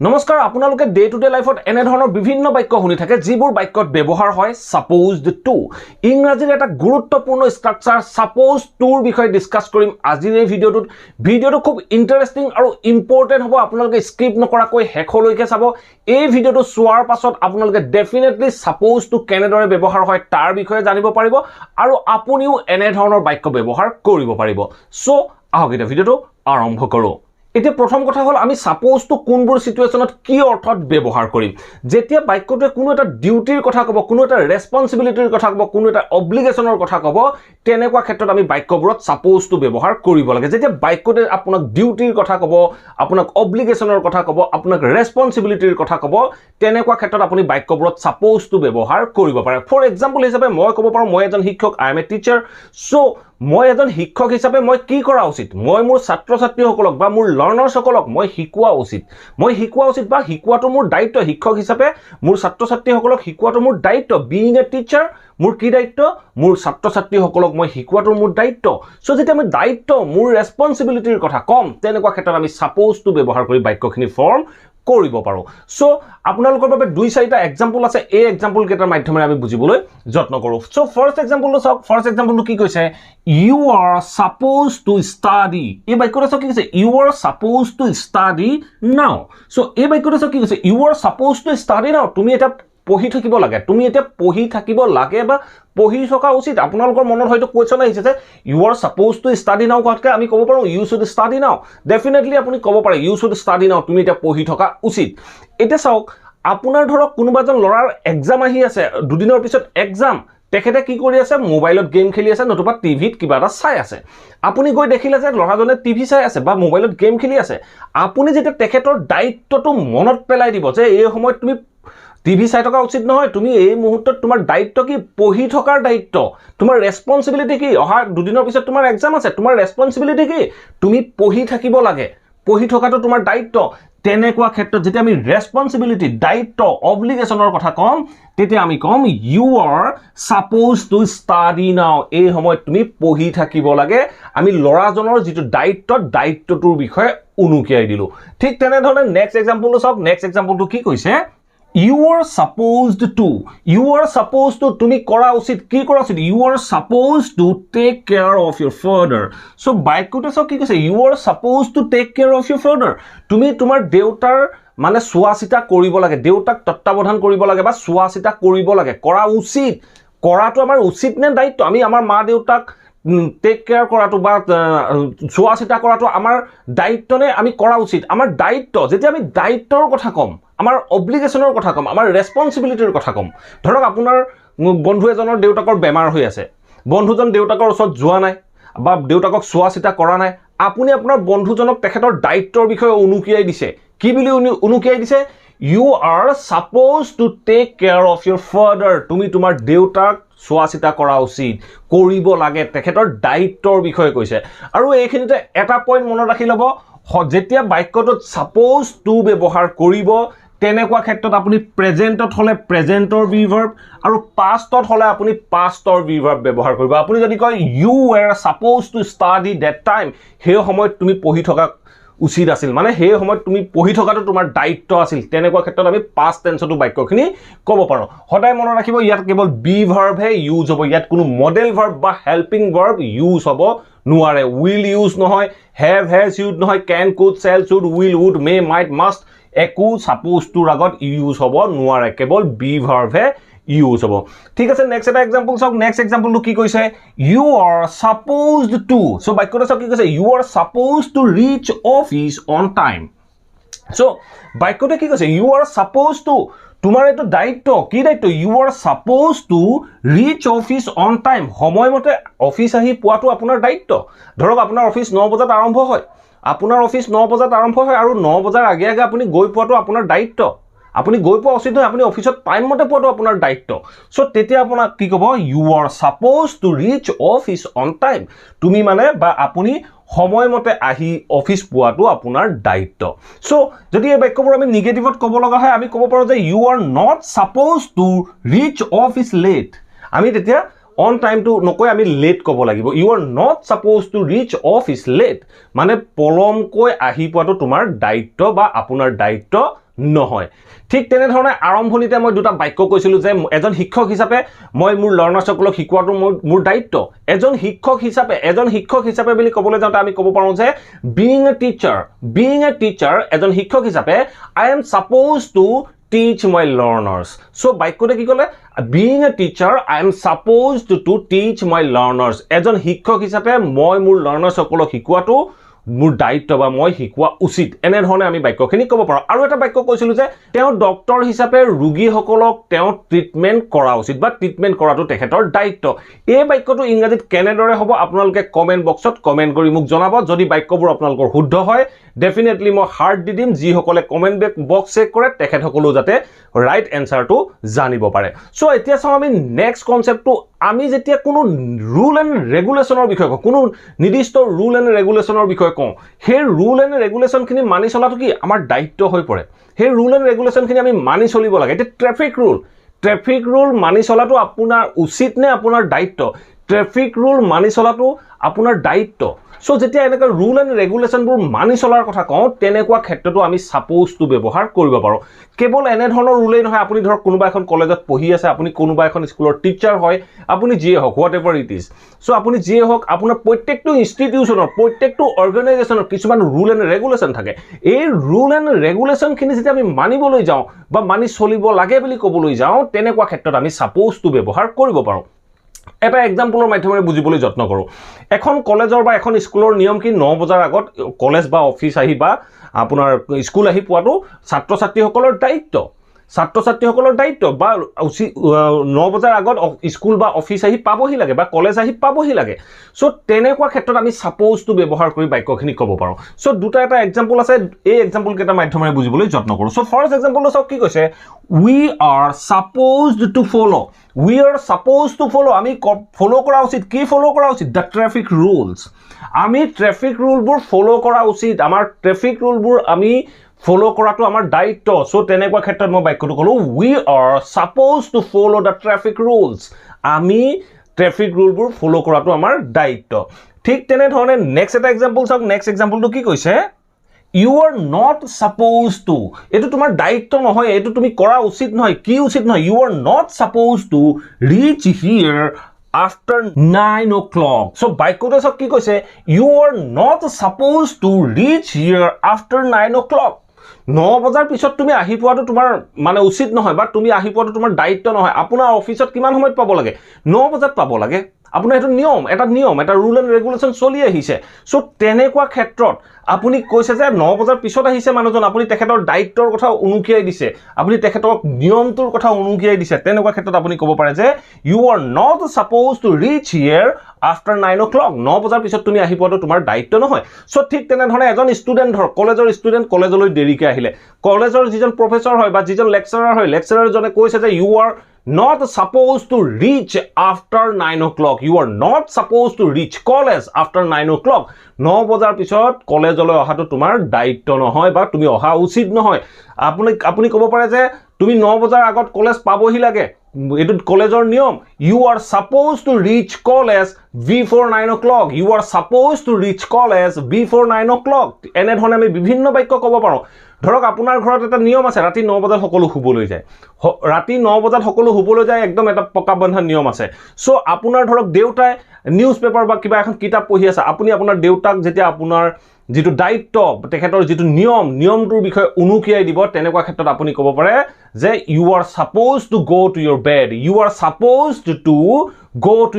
নমস্কাৰ আপোনালোকে day to day লাইফত এনে ধৰণৰ বিভিন্ন বাক্য শুনি থাকে যিবোৰ বাক্যত ব্যৱহাৰ হয় সাপোজড টু ইংৰাজীৰ এটা গুৰুত্বপূৰ্ণ ষ্ট্ৰাকচাৰ সাপোজ টুৰ বিষয়ে ডিসকাস কৰিম আজিৰ এই ভিডিঅটো খুব ইন্টাৰেষ্টিং আৰু ইম্পৰ্টেন্ট হ'ব আপোনালোকে স্কিপ নকৰাকৈ হেকলৈকে চাব এই ভিডিঅটো চোৱাৰ পাছত আপোনালোকে ডেফিনেটলি সাপোজ টু কেনেদৰে ব্যৱহাৰ হয় তাৰ বিষয়ে জানিব পাৰিব আৰু আপুনিও এনে ধৰণৰ বাক্য ব্যৱহাৰ কৰিব পাৰিব সো আহক এটা ভিডিঅটো আৰম্ভ কৰো এতিয়া প্ৰথম কথা হল আমি সাপোজ টু কোনবোৰ সিচুৱেশনত কি অৰ্থত ব্যৱহাৰ কৰিম যেতিয়া বাক্যটোৱে কোনো এটা ডিউটিৰ কথা কব কোনো এটা ৰেসপন্সিবিলিটিৰ কথা কব কোনো এটা অব্লিগেশনৰ কথা কব তেনেকুৱা ক্ষেত্ৰত আমি বাক্যবোৰত সাপোজ টু ব্যৱহাৰ কৰিব লাগে যেতিয়া বাক্যটোৱে আপোনাক ডিউটিৰ কথা কব আপোনাক অব্লিগেশনৰ কথা কব আপোনাক ৰেসপন্সিবিলিটিৰ কথা কব তেনেকুৱা ক্ষেত্ৰত আপুনি বাক্যবোৰত সাপোজ টু ব্যৱহাৰ কৰিব পাৰে ফৰ এক্সাম্পল হিচাপে মই ক'ব পাৰো মই এজন শিক্ষক I M a teacher so মই এজন শিক্ষক হিচাপে মই কি কৰা উচিত মই মোৰ ছাত্ৰ ছাত্ৰীসকলক বা মোৰ লাৰ্নাৰসকলক মই শিকোৱা উচিত বা শিকোৱাটো মোৰ দায়িত্ব শিক্ষক হিচাপে মোৰ ছাত্ৰ ছাত্ৰীসকলক শিকোৱাটো মোৰ দায়িত্ব বিইং এ টিচাৰ মোৰ কি দায়িত্ব মোৰ ছাত্ৰ ছাত্ৰীসকলক মই শিকোৱাটো মোৰ দায়িত্ব সো যেতিয়া আমি দায়িত্ব মোৰ ৰেসপন্সিবিলিটিৰ কথা কম তেনেকুৱা ক্ষেত্ৰত আমি সাপোজ টু ব্যৱহাৰ কৰি বাক্যখিনি ফৰ্ম কৰিব পাৰো সো আপোনালোকৰ বাবে দুই চাৰিটা এক্সাম্পল আছে এই এক্সাম্পল কেইটাৰ মাধ্যমেৰে আমি বুজিবলৈ যত্ন কৰো সো ফাৰ্স্ট এক্সাম্পলটো চাওক ফাৰ্স্ট এক্সাম্পলটো কি কৈছে you are supposed to study এই বাক্যটো চাওক কি কৈছে you are supposed to study now so এই বাক্যটো চাওক কি কৈছে you are supposed to study now তুমি এটা পঢ়ি থাকিব লাগে বা পঢ়ি থকা উচিত আপোনালোকৰ মনত হয়তো কোৱেশ্চন আহিছে যে you are supposed to study now কোৱাতকে আমি ক'ব পাৰো you should study now definitely আপুনি ক'ব পাৰে you should study now তুমি এটা পঢ়ি থকা উচিত এটা চাওক আপোনাৰ ধৰক কোনোবাজন লৰাৰ এক্সাম আহি আছে দুদিনৰ পিছত এক্সাম তেখেতে কি কৰি আছে মোবাইলত গেম খেলি আছে নতুবা টিভিত কিবা এটা চাই আছে আপুনি গৈ দেখিলে যে লৰাজনে টিভি চাই আছে বা মোবাইলত গেম খেলি আছে আপুনি যেতিয়া তেখেতৰ দায়িত্বটো মনত পেলাই দিব যে এই সময়ত তুমি টিভি চাই থকা উচিত নহয় তুমি এই মুহূৰ্তত তোমাৰ দায়িত্ব কি পঢ়ি থকাৰ দায়িত্ব তোমাৰ ৰেসপন্সিবিলিটি কি অহা দুদিনৰ পিছত তোমাৰ এক্সাম আছে তোমাৰ ৰেসপন্সিবিলিটি কি তুমি পঢ়ি থাকিব লাগে পঢ়ি থকাটো তোমাৰ দায়িত্ব তেনেকুৱা ক্ষেত্ৰত যেতিয়া আমি ৰেসপন্সিবিলিটি দায়িত্ব অব্লিগেশনৰ কথা কম তেতিয়া আমি কম you are supposed to study now এই সময়ত তুমি পঢ়ি থাকিব লাগে আমি লৰাজনৰ যেটো দায়িত্বটোৰ বিষয়ে উনুকিয়াই দিলো ঠিক তেনে ধৰণে নেক্সট এক্সাম্পলটো চাওক নেক্সট এক্সাম্পলটো কি কৈছে you are supposed to তুমি কৰা উচিত কি কৰা উচিত you are supposed to take care of your father so বাক্যটো চাওক কি কৈছে you are supposed to take care of your father তুমি তোমাৰ দেউতাৰ মানে চোৱাচিতা কৰিব লাগে দেউতাক তত্ত্বাৱধান কৰিব লাগে বা চোৱাচিতা কৰিব লাগে কৰা উচিত কৰাটো আমাৰ উচিত নে দায়িত্ব আমি আমাৰ মা দেউতাক টেক কেয়াৰ কৰাটো বা চোৱাচিতা কৰাটো আমাৰ দায়িত্ব নে আমি কৰা উচিত আমাৰ দায়িত্ব যেতিয়া আমি দায়িত্বৰ কথা কম আমাৰ অব্লিগেশনৰ কথা কম আমাৰ ৰেসপন্সিবিলিটিৰ কথা কম ধৰক আপোনাৰ বন্ধু এজনৰ দেউতাকৰ বেমাৰ হৈ আছে বন্ধুজন দেউতাকৰ ওচৰত যোৱা নাই বা দেউতাকক চোৱাচিতা কৰা নাই আপুনি আপোনাৰ বন্ধুজনক তেখেতৰ দায়িত্বৰ বিষয়ে উনুকিয়াই দিছে কি বুলি উনুকিয়াই দিছে you are supposed to take care of your father তুমি তোমাৰ দেউতাক চোৱাচিতা কৰা উচিত কৰিব লাগে তেখেতৰ দায়িত্বৰ বিষয়ে কৈছে আৰু এইখিনিতে এটা পইণ্ট মনত ৰাখি ল'ব যেতিয়া বাক্যটোত সাপোজ টু ব্যৱহাৰ কৰিব তেনেকুৱা ক্ষেত্ৰত আপুনি প্ৰেজেন্টত হলে প্ৰেজেন্টৰ বি ভাৰ্ব আৰু পাষ্টত হলে আপুনি পাষ্টৰ বি ভাৰ্ব ব্যৱহাৰ কৰিব আপুনি যদি কয় you were supposed to study that time সেই সময়ত তুমি পঢ়ি থকা উচিত আছিল মানে সেই সময়ত তুমি পঢ়ি থকাটো তোমাৰ দায়িত্ব আছিল তেনেকুৱা ক্ষেত্ৰত আমি পাষ্ট টেন্সটো বাক্যখিনি ক'ব পাৰো সদায় মনত ৰাখিব ইয়াত কেৱল বি ভাৰ্ব হে ইউজ হ'ব ইয়াত কোনো মডেল ভাৰ্ব বা হেল্পিং ভাৰ্ব ইউজ হ'ব নোৱাৰে উইল ইউজ নহয় হেভ হেজ ইউজ নহয় can could shall should will would may might must একো সাপোজ টুৰ আগত ইউজ হ'ব নোৱাৰে কেৱল বি ভাৰ্ব হে ইউজ হ'ব ঠিক আছে নেক্সট এটা এক্সাম্পল চাওক নেক্সট এক্সাম্পলটো কি কৈছে you are supposed to so বাক্যটো চাওক কি কৈছে you are supposed to reach office on time so বাক্যটো কি কৈছে you are supposed to তোমাৰ এটো দায়িত্ব কি দায়িত্ব you are supposed to reach office on time সময়মতে অফিস আহি পোৱাটো আপোনাৰ দায়িত্ব ধৰক আপোনাৰ অফিস 9 বজাত আৰম্ভ হয় আপোনাৰ অফিস 9 বজাত আৰম্ভ হয় আৰু 9 বজাৰ আগে আগে আপুনি গৈ পোৱাটো আপোনাৰ দায়িত্ব আপুনি গৈ পোৱা উচিত হয় আপুনি অফিসত টাইম মতে পোৱাটো আপোনাৰ দায়িত্ব সো তেতিয়া আপোনাক কি ক'ব you are supposed to reach office on time তুমি মানে বা আপুনি সময়মতে আহি অফিস পোৱাটো আপোনাৰ দায়িত্ব সো যদি এই বাক্যবোৰ আমি নিগেটিভত ক'ব লগা হয় আমি ক'ব পাৰো যে you are not supposed to reach office late আমি তেতিয়া on time to নকৈ আমি লেট ক'ব লাগিব you are not supposed to reach office late মানে পলমকৈ আহি পোৱাটো তোমাৰ দায়িত্ব বা আপোনাৰ দায়িত্ব নহয় ঠিক তেনেধৰণে আৰম্ভণিতে মই দুটা বাক্য কৈছিলোঁ যে এজন শিক্ষক হিচাপে মই মোৰ লাৰ্নাৰ্ছসকলক শিকোৱাটো মোৰ দায়িত্ব এজন শিক্ষক হিচাপে বুলি ক'বলৈ যাওঁতে আমি ক'ব পাৰোঁ যে বিং এ টিচাৰ এজন শিক্ষক হিচাপে I am supposed to teach my learners so বাক্যতে কি ক'লে being a teacher I am supposed to teach my learners এজন শিক্ষক হিচাপে মই মোৰ লাৰ্নাৰ্ছ সকলক শিকোৱাটো মোৰ দায়িত্ব বা মই শিকোৱা উচিত এনে ধৰণে আমি বাক্যখিনি ক'ব পাৰোঁ আৰু এটা বাক্য কৈছিলোঁ যে তেওঁ ডক্টৰ হিচাপে ৰোগীসকলক তেওঁ ট্ৰিটমেণ্ট কৰা উচিত বা ট্ৰিটমেণ্ট কৰাটো তেখেতৰ দায়িত্ব এই বাক্যটো ইংৰাজীত কেনেদৰে হ'ব আপোনালোকে কমেণ্ট বক্সত কমেণ্ট কৰি মোক জনাব যদি বাক্যবোৰ আপোনালোকৰ শুদ্ধ হয় ডেফিনেটলি মই হাৰ্ট দি দিম যিসকলে কমেণ্ট বক্স চেক কৰে তেখেতসকলেও যাতে ৰাইট এনচাৰটো জানিব পাৰে চ' এতিয়া চাওঁ আমি নেক্সট কনচেপ্টটো আমি যেতিয়া কোনো ৰুল এণ্ড ৰেগুলেশ্যনৰ বিষয়ে কওঁ কোনো নিৰ্দিষ্ট ৰুল এণ্ড ৰেগুলেশ্যনৰ বিষয়ে কওঁ সেই ৰুল এণ্ড ৰেগুলেশ্যনখিনি মানি চলাটো কি আমাৰ দায়িত্ব হৈ পৰে সেই ৰুল এণ্ড ৰেগুলেশ্যনখিনি আমি মানি চলিব লাগে এতিয়া ট্ৰেফিক ৰুল মানি চলাটো আপোনাৰ উচিত নে আপোনাৰ দায়িত্ব ট্ৰেফিক ৰুল মানি চলাটো আপোনাৰ দায়িত্ব সো যেতিয়া এনেকা ৰুল এণ্ড ৰেগুলেশ্যনবোৰ মানি চলাৰ কথা কওঁ তেনেকুৱা ক্ষেত্ৰতো আমি ছাপ'জ টু ব্যৱহাৰ কৰিব পাৰোঁ কেৱল এনে ধৰণৰ ৰুলেই নহয় আপুনি ধৰক কোনোবা এখন কলেজত পঢ়ি আছে আপুনি কোনোবা এখন স্কুলৰ টিচাৰ হয় আপুনি যিয়ে হওক what ever it is so আপুনি যিয়ে হওক আপোনাৰ প্ৰত্যেকটো ইনষ্টিটিউচনৰ প্ৰত্যেকটো অৰ্গেনাইজেশ্যনৰ কিছুমান ৰুল এণ্ড ৰেগুলেশ্যন থাকে এই ৰুল এণ্ড ৰেগুলেশ্যনখিনি যেতিয়া আমি মানিবলৈ যাওঁ বা মানি চলিব লাগে বুলি ক'বলৈ যাওঁ তেনেকুৱা ক্ষেত্ৰত আমি ছাপ'জ টু ব্যৱহাৰ কৰিব পাৰোঁ এটা এক্সাম্পলৰ মাধ্যমেৰে বুজিবলৈ যত্ন কৰোঁ এখন কলেজৰ বা এখন স্কুলৰ নিয়ম কি 9 বজাৰ আগত কলেজ বা অফিচ আহি বা আপোনাৰ স্কুল আহি পোৱাটো ছাত্ৰ ছাত্ৰীসকলৰ দায়িত্ব বা 9 বজাৰ আগত স্কুল বা অফিচ আহি পাবহি লাগে বা কলেজ আহি পাবহি লাগে সো তেনেকুৱা ক্ষেত্ৰত আমি ছাপ'জ টু ব্যৱহাৰ কৰি বাক্যখিনি ক'ব পাৰোঁ সো দুটা এটা এক্সাম্পল আছে এই এক্সাম্পল কেইটা মাধ্যমেৰে বুজিবলৈ যত্ন কৰোঁ সো ফাৰ্ষ্ট এক্সাম্পলটো চাওক কি কৈছে we are supposed to follow আমি ফলো কৰা উচিত কি ফলো কৰা উচিত দ্য ট্ৰেফিক ৰুলছ আমি ট্ৰেফিক ৰুলবোৰ ফলো কৰা উচিত আমাৰ ট্ৰেফিক ৰুলবোৰ আমি ফলো কৰাটো আমাৰ দায়িত্ব সো তেনেকুৱা ক্ষেত্ৰত মই বাক্যটো ক'লো we are supposed to follow the traffic rules আমি ট্ৰেফিক ৰুলবোৰ ফলো কৰাটো আমাৰ দায়িত্ব ঠিক তেনে ধৰণে নেক্সট এটা এক্সাম্পল চাওক নেক্সট এক্সাম্পলটো কি কৈছে you are not supposed to এটো তোমাৰ দায়িত্ব নহয় এটো তুমি কৰা উচিত নহয় কি উচিত নহয় you are not supposed to reach here after 9 o'clock so বাক্যটো সব কি কৈছে you are not supposed to reach here after 9 o'clock 9 বজাৰ পিছত তুমি আহি পোৱাটো তোমাৰ মানে উচিত নহয় বা তুমি আহি পোৱাটো তোমাৰ দায়িত্ব নহয় আপোনাৰ অফিচত কিমান সময়ত পাব লাগে 9 বজাত পাব লাগে আপোনাৰ এটা নিয়ম এটা ৰুল এণ্ড ৰেগুলেশ্যন চলি আহিছে সো তেনেকুৱা ক্ষেত্ৰত আপুনি কৈছে যে 9 বজাৰ পিছত আহিছে মানুহজন আপুনি তেখেতৰ দায়িত্বৰ কথা উনুকিয়াই দিছে আপুনি তেখেতৰ নিয়মটোৰ কথা উনুকিয়াই দিছে তেনেকুৱা ক্ষেত্ৰত আপুনি ক'ব পাৰে যে you are not supposed to reach here after 9 o'clock 9 বজাৰ পিছত তুমি আহি পোৱাটো তোমাৰ দায়িত্ব নহয় সো ঠিক তেনেধৰণে এজন ষ্টুডেণ্ট ধৰ কলেজৰ ষ্টুডেণ্ট কলেজলৈ দেৰিকৈ আহিলে কলেজৰ যিজন প্ৰফেচৰ হয় বা যিজন লেকচাৰাৰ হয় লেকচাৰাৰজনে কৈছে যে you are not supposed to reach after 9 o'clock you are not supposed to reach college after 9 o'clock 9 বজাৰ পিছত কলেজলৈ অহাটো তোমাৰ দায়িত্ব নহয় বা তুমি অহা উচিত নহয় আপুনি ক'ব পাৰে যে তুমি 9 বজাৰ আগত কলেজ পাবহি লাগে এটো কলেজৰ নিয়ম you are supposed to reach college before 9 o'clock you are supposed to reach college before 9 o'clock এনে ধৰণে আমি বিভিন্ন বাক্য ক'ব পাৰোঁ ধৰক আপোনাৰ ঘৰত এটা নিয়ম আছে ৰাতি 9 বজাত সকলো শুবলৈ যায় ৰাতি 9 বজাত সকলো শুবলৈ যায় একদম এটা পকা বন্ধা নিয়ম আছে সো আপোনাৰ ধৰক দেউতাই নিউজ পেপাৰ বা কিবা এখন কিতাপ পঢ়ি আছে আপুনি আপোনাৰ দেউতাক যেতিয়া আপোনাৰ যেটো দায়িত্ব তেখেতৰ যেটো নিয়মটোৰ বিষয়ে উনুকিয়াই দিব তেনেকুৱা ক্ষেত্ৰত আপুনি ক'ব পাৰে যে you are supposed to go to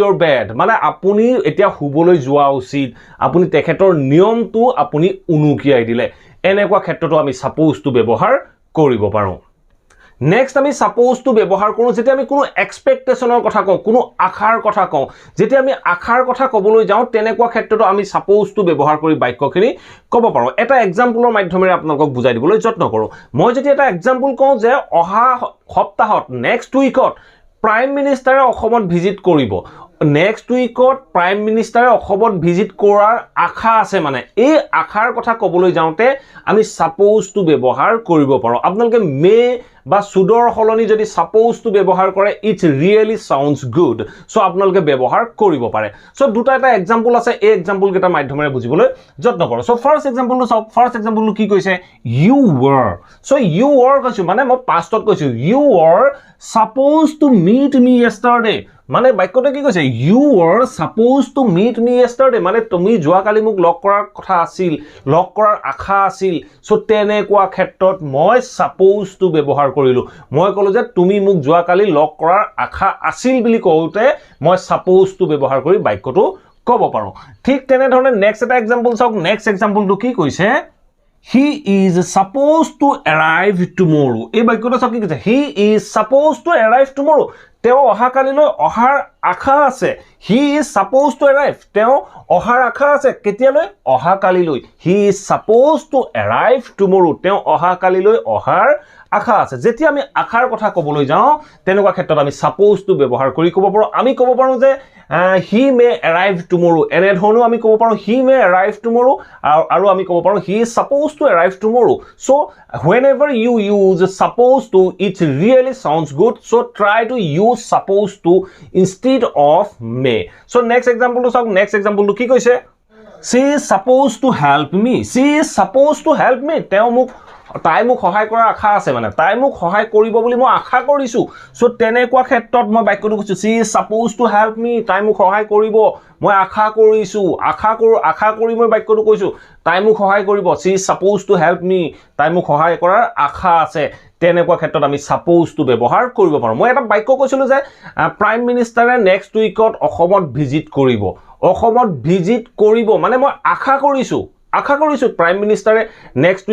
your bed মানে আপুনি এতিয়া শুবলৈ যোৱা উচিত আপুনি তেখেতৰ নিয়মটো আপুনি উনুকিয়াই দিলে এনেকুৱা ক্ষেত্ৰতো আমি suppose to ব্যৱহাৰ কৰিব পাৰোঁ নেক্সট আমি suppose to ব্যৱহাৰ কৰোঁ যেতিয়া আমি কোনো এক্সপেক্টেশনৰ কথা কওঁ কোনো আশাৰ কথা কওঁ যেতিয়া আমি আশাৰ কথা ক'বলৈ যাওঁ তেনেকুৱা ক্ষেত্ৰতো আমি suppose to ব্যৱহাৰ কৰি বাক্যখিনি ক'ব পাৰোঁ এটা এক্সাম্পলৰ মাধ্যমেৰে আপোনালোকক বুজাই দিবলৈ যত্ন কৰোঁ মই যদি এটা এক্সাম্পল কওঁ যে অহা সপ্তাহত নেক্সট উইকত প্ৰাইম মিনিষ্টাৰে অসমত ভিজিট কৰিব নেক্সট উইকত প্ৰাইম মিনিষ্টাৰে অসমত ভিজিট কৰাৰ আশা আছে মানে এই আশাৰ কথা ক'বলৈ যাওঁতে আমি suppose to ব্যৱহাৰ কৰিব পাৰোঁ আপোনালোকে মে বা শুডৰ হলনি যদি সাপোজ টু ব্যৱহাৰ কৰে it's really sounds good so আপোনালোকে ব্যৱহাৰ কৰিব পাৰে সো দুটা এটা এক্সাম্পল আছে এই এক্সাম্পল কেইটা মাধ্যমেৰে বুজিবলৈ যত্ন কৰক সো ফাৰ্স্ট এক্সাম্পলটো চাওক ফাৰ্স্ট এক্সাম্পলটো কি কৈছে you were so you were কৈছো মানে মই পাষ্টত কৈছো you were supposed to meet me yesterday মানে বাক্যটো কি কৈছে you were supposed to meet me yesterday মানে তুমি যোৱাকালি মোক লগ কৰাৰ কথা আছিল লগ কৰাৰ আশা আছিল সো তেনেকুৱা ক্ষেত্ৰত মই supposed to ব্যৱহাৰ কৰিলো মই কলো যে তুমি মোক যোৱাকালি লগ কৰাৰ আশা আছিল বুলি কওঁতে মই supposed to ব্যৱহাৰ কৰি বাক্যটো ক'ব পাৰো ঠিক তেনে ধৰণে নেক্সট এটা এক্সাম্পল চাওক নেক্সট এক্সাম্পলটো কি কৈছে He is supposed to arrive tomorrow. এই বাক্যটো চাওক কি কৈছে He is supposed to arrive tomorrow. তেওঁ অহাকালিলৈ অহাৰ আশা আছে He is supposed to arrive. তেওঁ অহাৰ আশা আছে কেতিয়ালৈ অহাকালিলৈ He is supposed to arrive tomorrow. তেওঁ অহাকালিলৈ অহাৰ আশা আছে যেতিয়া আমি আশাৰ কথা ক'বলৈ যাওঁ তেনেকুৱা ক্ষেত্ৰত আমি supposed to ব্যৱহাৰ কৰি ক'ব পাৰো আমি ক'ব পাৰো যে he may arrive tomorrow এনে ধৰণে আমি ক'ব পাৰো he may arrive tomorrow আৰু আমি ক'ব পাৰো he is supposed to arrive tomorrow so whenever you use supposed to it really sounds good so try to use supposed to instead of may so next example to চাওক next example to কি কৈছে she is supposed to help me she is supposed to help me তেওঁ মোক তাই মোক সহায় কৰাৰ আশা আছে মানে তাই মোক সহায় কৰিব বুলি মই আশা কৰিছো সো তেনেকুৱা ক্ষেত্ৰত মই বাক্যটো কৈছো she is supposed to help me তাই মোক সহায় কৰিব মই আশা কৰিছো আশা কৰি মই বাক্যটো কৈছো তাই মোক সহায় কৰিব she is supposed to help me তাই মোক সহায় কৰাৰ আশা আছে তেনেকুৱা ক্ষেত্ৰত আমি supposed to ব্যৱহাৰ কৰিব পাৰো মই এটা বাক্য কৈছিলো যে প্ৰাইম মিনিষ্টাৰে নেক্সট উইকত অসমত ভিজিট কৰিব মানে মই আশা কৰিছো প্ৰাইম মিনিষ্টাৰে নেক্সট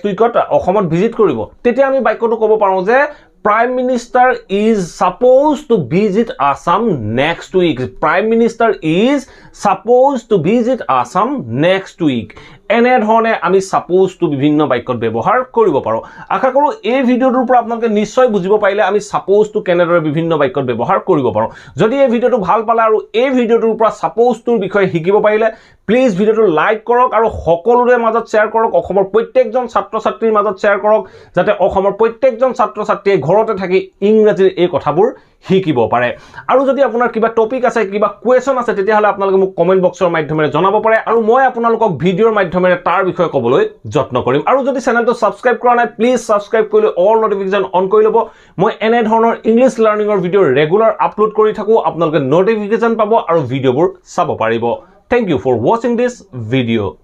উইকত অসমত ভিজিট কৰিব তেতিয়া আমি বাক্যটো ক'ব পাৰো যে Prime Minister is supposed to visit Assam next week. Prime Minister is supposed to visit Assam next week. এনে ধৰণে আমি supposed to বিভিন্ন বাক্যত ব্যৱহাৰ কৰিব পাৰো আশা কৰো এই ভিডিওটোৰ পৰা আপোনালোকে নিশ্চয় বুজিব পাৰিলে আমি supposed to কেনেদৰে বিভিন্ন বাক্যত ব্যৱহাৰ কৰিব পাৰো যদি এই ভিডিওটো ভাল পালে আৰু এই ভিডিওটোৰ পৰা supposed to বিষয়ে শিকিব পাৰিলে প্লিজ ভিডিওটো লাইক কৰক আৰু সকলোৰে মাজত শেয়াৰ কৰক অসমৰ প্ৰত্যেকজন ছাত্ৰ ছাত্ৰীৰ মাজত শেয়াৰ কৰক যাতে অসমৰ প্ৰত্যেকজন ছাত্ৰ ছাত্ৰীয়ে ঘৰতে থাকি ইংৰাজীৰ এই কথাবোৰ শিকিব পাৰে আৰু যদি আপোনাৰ কিবা টপিক আছে কিবা কোৱেশ্চন আছে তেতিয়া হলে আপোনালোকে মোক কমেন্ট বক্সৰ মাধ্যমেৰে জনাব পাৰে আৰু মই আপোনালোকক ভিডিওৰ মাধ্যমেৰে তাৰ বিষয়ে ক'বলৈ যত্ন কৰিম আৰু যদি চেনেলটো সাবস্ক্ৰাইব কৰা নাই প্লিজ সাবস্ক্ৰাইব কৰি অল নটিফিকেশন অন কৰি লব মই এনে ধৰণৰ ইংলিশ লাৰ্নিংৰ ভিডিও ৰেগুলাৰ আপলোড কৰি থাকো আপোনালোকে নটিফিকেশন পাব আৰু ভিডিওবোৰ চাব পাৰিব Thank you for watching this video.